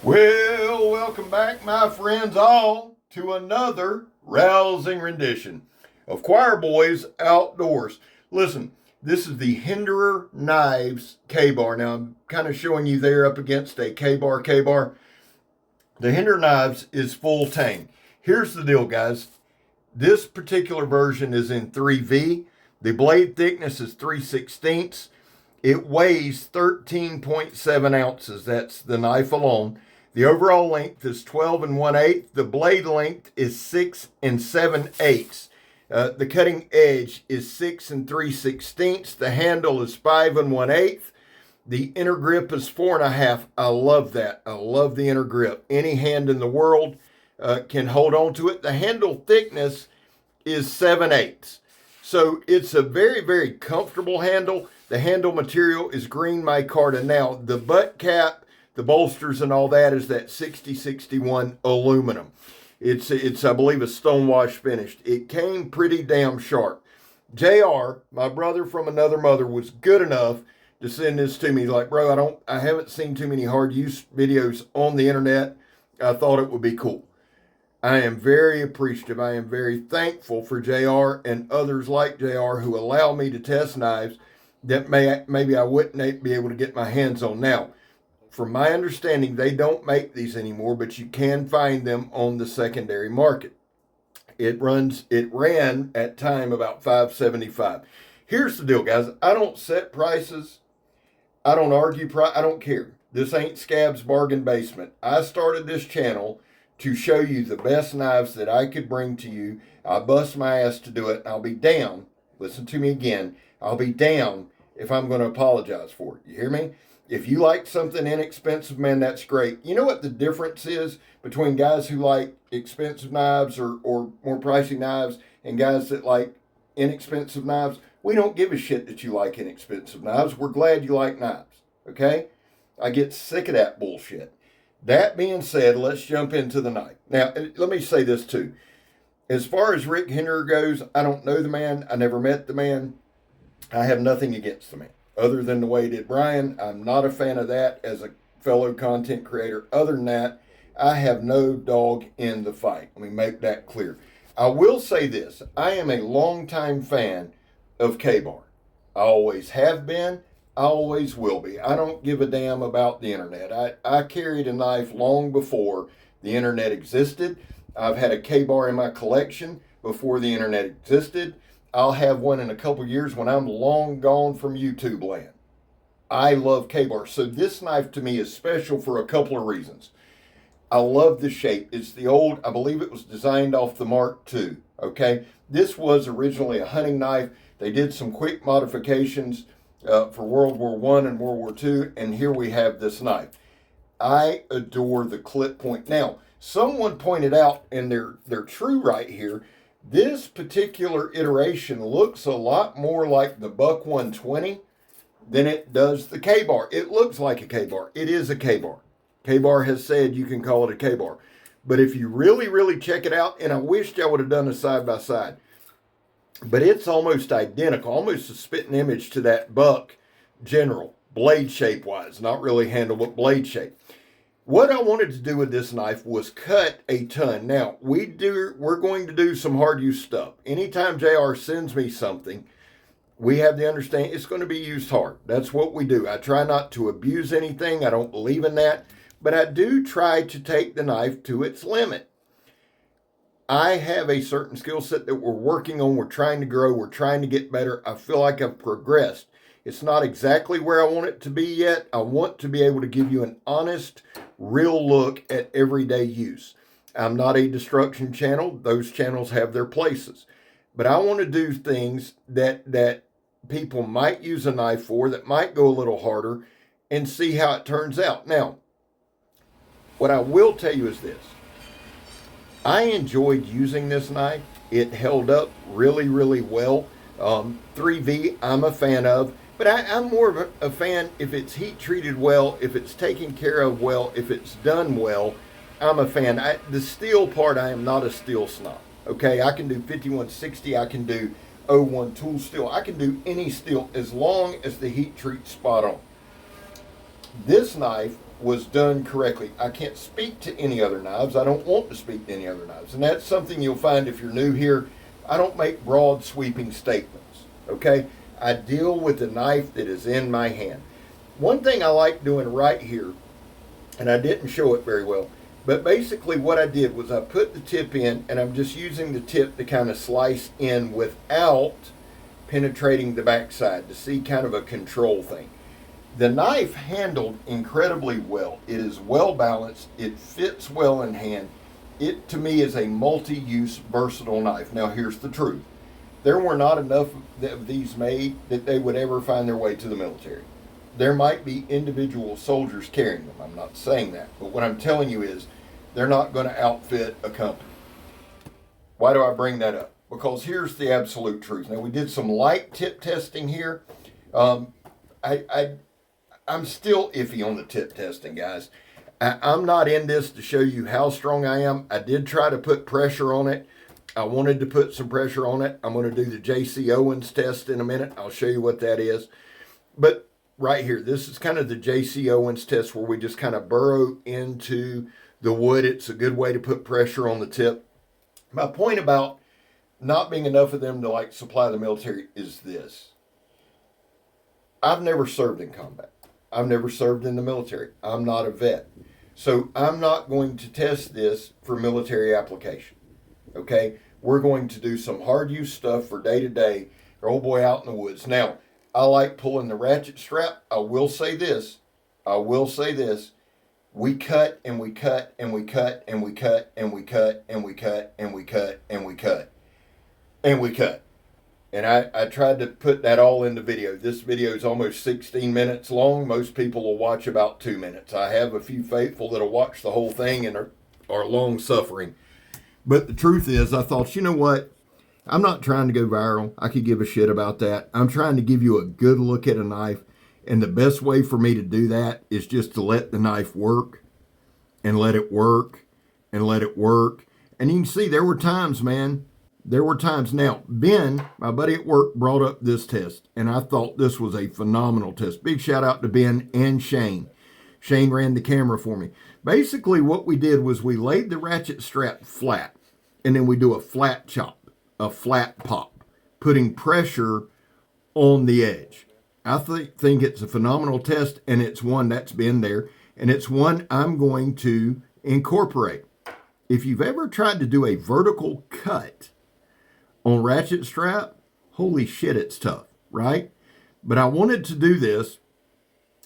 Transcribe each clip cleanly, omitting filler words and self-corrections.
Well, welcome back, my friends all, to another rousing rendition of Choir Boys Outdoors. Listen, this is the Hinderer Knives Kabar. Now, I'm kind of showing you there up against a Kabar. The Hinderer Knives is full Tang. Here's the deal, guys. This particular version is in 3V. The blade thickness is 3/16. It weighs 13.7 ounces. That's the knife alone. The overall length is 12 1/8. The blade length is 6 7/8. The cutting edge is 6 3/16. The handle is 5 1/8. The inner grip is 4.5. I love that. I love the inner grip. Any hand in the world can hold on to it. The handle thickness is 7/8. So it's a very, very comfortable handle. The handle material is green micarta. Now, the butt cap, the bolsters and all that is that 6061 aluminum. It's I believe a stonewash finished. It came pretty damn sharp. JR, my brother from another mother, was good enough to send this to me. He's like, bro, I haven't seen too many hard use videos on the internet. I thought it would be cool. I am very appreciative. I am very thankful for JR and others like JR who allow me to test knives that maybe I wouldn't be able to get my hands on. Now, from my understanding, they don't make these anymore, but you can find them on the secondary market. It ran at time about $5.75. Here's the deal, guys. I don't set prices. I don't argue price. I don't care. This ain't Scab's Bargain Basement. I started this channel to show you the best knives that I could bring to you. I bust my ass to do it. And I'll be down. Listen to me again. I'll be down if I'm going to apologize for it. You hear me? If you like something inexpensive, man, that's great. You know what the difference is between guys who like expensive knives or more pricey knives and guys that like inexpensive knives? We don't give a shit that you like inexpensive knives. We're glad you like knives, okay? I get sick of that bullshit. That being said, let's jump into the knife. Now, let me say this too. As far as Rick Hinderer goes, I don't know the man. I never met the man. I have nothing against the man. Other than the way he did Brian, I'm not a fan of that as a fellow content creator. Other than that, I have no dog in the fight. Let me make that clear. I will say this. I am a longtime fan of Kabar. I always have been. I always will be. I don't give a damn about the internet. I carried a knife long before the internet existed. I've had a Kabar in my collection before the internet existed. I'll have one in a couple years when I'm long gone from YouTube land. I love Kabar. So this knife to me is special for a couple of reasons. I love the shape. It's the old, I believe it was designed off the Mark II. Okay. This was originally a hunting knife. They did some quick modifications for World War I and World War II. And here we have this knife. I adore the clip point. Now, someone pointed out, and they're true right here, this particular iteration looks a lot more like the Buck 120 than it does the Kabar. It looks like a Kabar. It is a Kabar. Kabar has said you can call it a Kabar. But if you really, really check it out, and I wished I would have done a side-by-side, but it's almost identical, almost a spitting image to that Buck General, blade shape-wise. Not really handle, but blade shape. What I wanted to do with this knife was cut a ton. Now, we're going to do some hard use stuff. Anytime JR sends me something, we have the understanding it's going to be used hard. That's what we do. I try not to abuse anything. I don't believe in that. But I do try to take the knife to its limit. I have a certain skill set that we're working on. We're trying to grow. We're trying to get better. I feel like I've progressed. It's not exactly where I want it to be yet. I want to be able to give you an honest, real look at everyday use. I'm not a destruction channel. Those channels have their places. But I want to do things that people might use a knife for, that might go a little harder, and see how it turns out. Now, what I will tell you is this. I enjoyed using this knife. It held up really, really well. 3V, I'm a fan of. But I'm more of a fan if it's heat treated well, if it's taken care of well, if it's done well. I'm a fan. The steel part, I am not a steel snob. Okay, I can do 5160. I can do 01 tool steel. I can do any steel as long as the heat treat's spot on. This knife was done correctly. I can't speak to any other knives. I don't want to speak to any other knives. And that's something you'll find if you're new here. I don't make broad sweeping statements, okay? I deal with the knife that is in my hand. One thing I like doing right here, and I didn't show it very well, but basically what I did was I put the tip in, and I'm just using the tip to kind of slice in without penetrating the backside to see kind of a control thing. The knife handled incredibly well. It is well balanced. It fits well in hand. It, to me, is a multi-use, versatile knife. Now, here's the truth. There were not enough of these made that they would ever find their way to the military. There might be individual soldiers carrying them. I'm not saying that. But what I'm telling you is they're not going to outfit a company. Why do I bring that up? Because here's the absolute truth. Now, we did some light tip testing here. I'm still iffy on the tip testing, guys. I'm not in this to show you how strong I am. I did try to put pressure on it. I wanted to put some pressure on it. I'm going to do the J.C. Owens test in a minute. I'll show you what that is. But right here, this is kind of the J.C. Owens test where we just kind of burrow into the wood. It's a good way to put pressure on the tip. My point about not being enough of them to like supply the military is this. I've never served in combat. I've never served in the military. I'm not a vet. So I'm not going to test this for military application. Okay? We're going to do some hard use stuff for day to day, or old boy out in the woods. Now, I like pulling the ratchet strap. I will say this. We cut and we cut and we cut and we cut and we cut and we cut and we cut and we cut and we cut. And I tried to put that all in the video. This video is almost 16 minutes long. Most people will watch about 2 minutes. I have a few faithful that'll watch the whole thing and are long suffering. But the truth is, I thought, you know what? I'm not trying to go viral. I could give a shit about that. I'm trying to give you a good look at a knife. And the best way for me to do that is just to let the knife work and let it work and let it work. And you can see there were times, man. There were times. Now, Ben, my buddy at work, brought up this test, and I thought this was a phenomenal test. Big shout out to Ben and Shane. Shane ran the camera for me. Basically, what we did was we laid the ratchet strap flat, and then we do a flat chop, a flat pop, putting pressure on the edge. I think it's a phenomenal test, and it's one that's been there, and it's one I'm going to incorporate. If you've ever tried to do a vertical cut on ratchet strap, holy shit, it's tough, right? But I wanted to do this,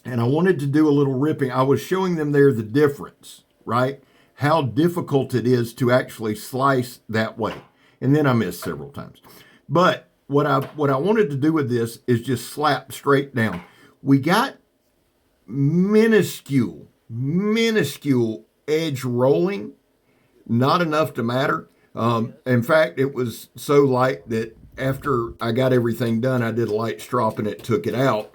and I wanted to do a little ripping. I was showing them there the difference, right? How difficult it is to actually slice that way. And then I missed several times. But what I wanted to do with this is just slap straight down. We got minuscule edge rolling, not enough to matter. In fact, it was so light that after I got everything done, I did a light strop and it took it out.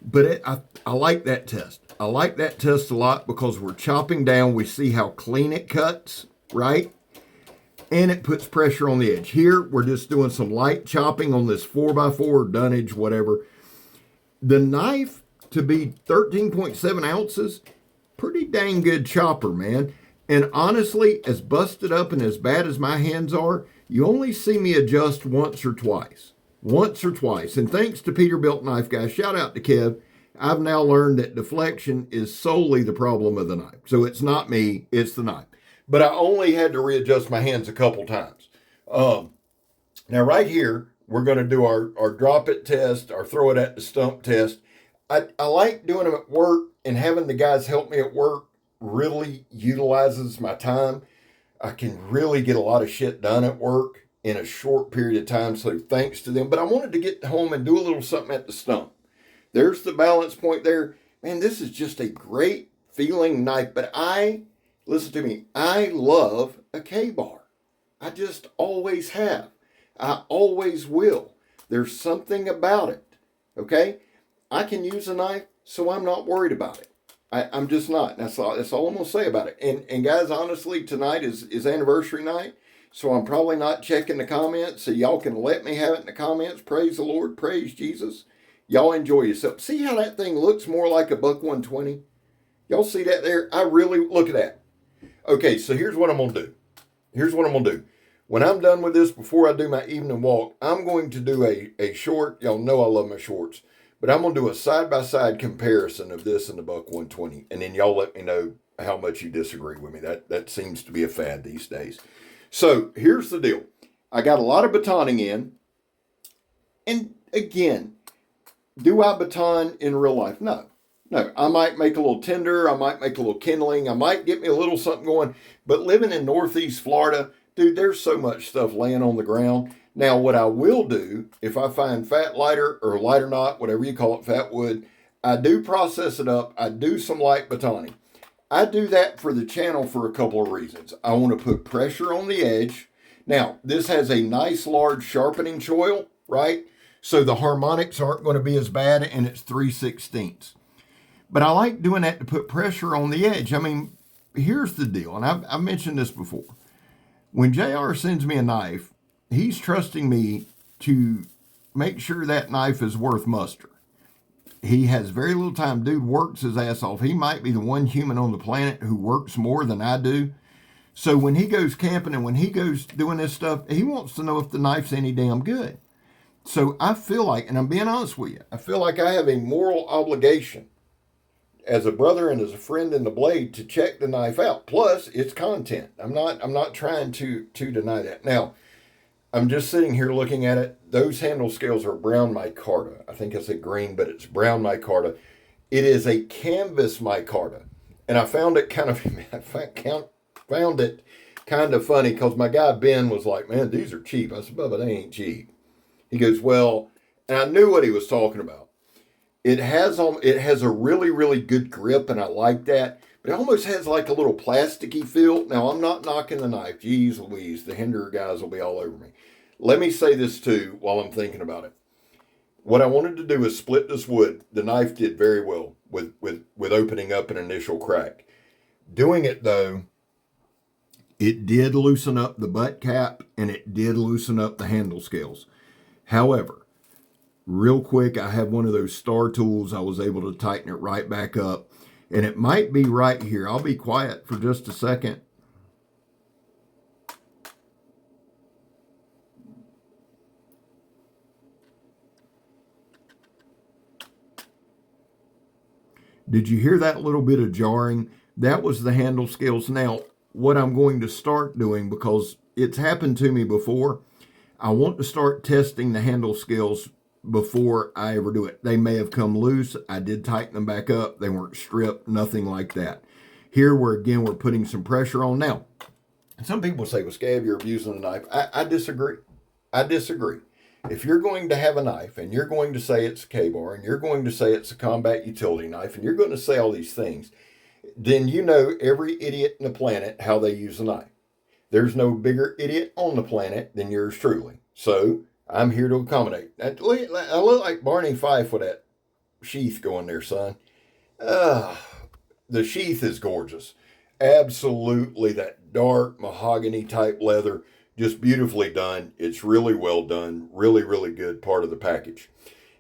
But I like that test. I like that test a lot because we're chopping down. We see how clean it cuts, right? And it puts pressure on the edge. Here, we're just doing some light chopping on this 4x4 dunnage, whatever. The knife, to be 13.7 ounces, pretty dang good chopper, man. And honestly, as busted up and as bad as my hands are, you only see me adjust once or twice. Once or twice. And thanks to Peterbilt Knife Guys, shout out to Kev, I've now learned that deflection is solely the problem of the knife. So it's not me, it's the knife. But I only had to readjust my hands a couple times. Now right here, we're going to do our drop it test, our throw it at the stump test. I like doing them at work, and having the guys help me at work really utilizes my time. I can really get a lot of shit done at work in a short period of time, so thanks to them. But I wanted to get home and do a little something at the stump. There's the balance point there. Man, this is just a great feeling knife. But listen to me, I love a Kabar. I just always have. I always will. There's something about it, okay? I can use a knife, so I'm not worried about it. I'm just not. That's all I'm going to say about it. And guys, honestly, tonight is anniversary night, so I'm probably not checking the comments, so y'all can let me have it in the comments. Praise the Lord. Praise Jesus. Y'all enjoy yourself. See how that thing looks more like a buck 120? Y'all see that there? I really, look at that. Okay, so here's what I'm going to do. Here's what I'm going to do. When I'm done with this, before I do my evening walk, I'm going to do a short, y'all know I love my shorts, but I'm going to do a side-by-side comparison of this and the Buck 120, and then y'all let me know how much you disagree with me. That seems to be a fad these days. So here's the deal. I got a lot of batoning in, and again, do I baton in real life? No. No, I might make a little tinder, I might make a little kindling, I might get me a little something going, but living in Northeast Florida, dude, there's so much stuff laying on the ground. Now, what I will do, if I find fat lighter or lighter knot, whatever you call it, fat wood, I do process it up. I do some light batoning. I do that for the channel for a couple of reasons. I want to put pressure on the edge. Now, this has a nice large sharpening choil, right? So the harmonics aren't going to be as bad, and it's 3/16. But I like doing that to put pressure on the edge. I mean, here's the deal, and I've mentioned this before. When JR sends me a knife, he's trusting me to make sure that knife is worth muster. He has very little time. Dude works his ass off. He might be the one human on the planet who works more than I do. So when he goes camping and when he goes doing this stuff, he wants to know if the knife's any damn good. So I feel like, and I'm being honest with you, I feel like I have a moral obligation as a brother and as a friend in the blade to check the knife out. Plus, it's content. I'm not trying to deny that. Now, I'm just sitting here looking at it. Those handle scales are brown micarta. I think I said green, but it's brown micarta. It is a canvas micarta. And I found it kind of funny because my guy Ben was like, man, these are cheap. I said, Bubba, they ain't cheap. He goes, well, and I knew what he was talking about. It has a really, really good grip, and I like that. But it almost has like a little plasticky feel. Now, I'm not knocking the knife. Jeez Louise, the Hinderer guys will be all over me. Let me say this, too, while I'm thinking about it. What I wanted to do is split this wood. The knife did very well with opening up an initial crack. Doing it, though, it did loosen up the butt cap, and it did loosen up the handle scales. However, real quick, I have one of those star tools. I was able to tighten it right back up. And it might be right here. I'll be quiet for just a second. Did you hear that little bit of jarring? That was the handle scales. Now, what I'm going to start doing, because it's happened to me before, I want to start testing the handle scales before I ever do it. They may have come loose. I did tighten them back up. They weren't stripped, nothing like that. Here, we're putting some pressure on. Now, some people say, well, Scab, you're abusing the knife. I disagree. I disagree. If you're going to have a knife and you're going to say it's a Kabar and you're going to say it's a combat utility knife and you're going to say all these things, then you know every idiot on the planet how they use a knife. There's no bigger idiot on the planet than yours truly. So I'm here to accommodate. I look like Barney Fife with that sheath going there, son. The sheath is gorgeous. Absolutely, that dark mahogany type leather, just beautifully done. It's really well done. Really, really good part of the package.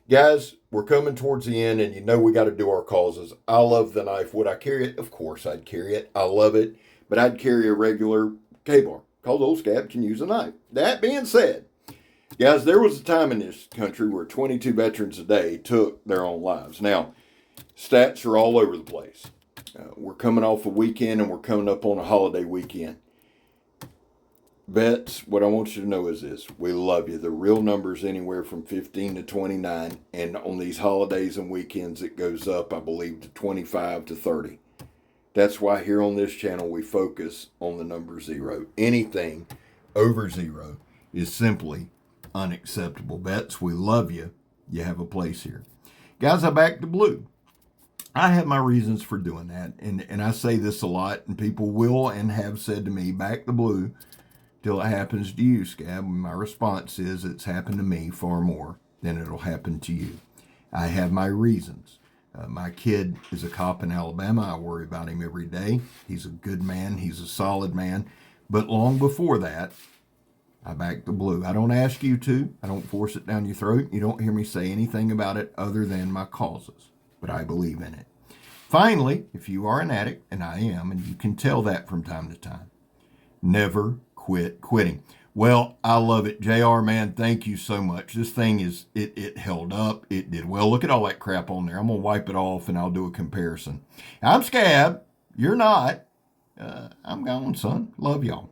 Guys, we're coming towards the end, and you know we got to do our causes. I love the knife. Would I carry it? Of course I'd carry it. I love it. But I'd carry a regular Kabar because old Scab can use a knife. That being said, guys, there was a time in this country where 22 veterans a day took their own lives. Now, stats are all over the place. We're coming off a weekend and we're coming up on a holiday weekend. Vets, what I want you to know is this. We love you. The real number's anywhere from 15 to 29. And on these holidays and weekends, it goes up, I believe, to 25 to 30. That's why here on this channel, we focus on the number 0. Anything over 0 is simply unacceptable. Vets, we love you. You have a place here. Guys, I back to blue. I have my reasons for doing that. And I say this a lot, and people will and have said to me, back to blue till it happens to you, Scab. And my response is, it's happened to me far more than it'll happen to you. I have my reasons. My kid is a cop in Alabama. I worry about him every day. He's a good man. He's a solid man. But long before that, I back the blue. I don't ask you to. I don't force it down your throat. You don't hear me say anything about it other than my causes. But I believe in it. Finally, if you are an addict, and I am, and you can tell that from time to time, never quit quitting. Well, I love it. JR, man, thank you so much. This thing it held up. It did well. Look at all that crap on there. I'm going to wipe it off and I'll do a comparison. I'm Scab. You're not. I'm gone, son. Love y'all.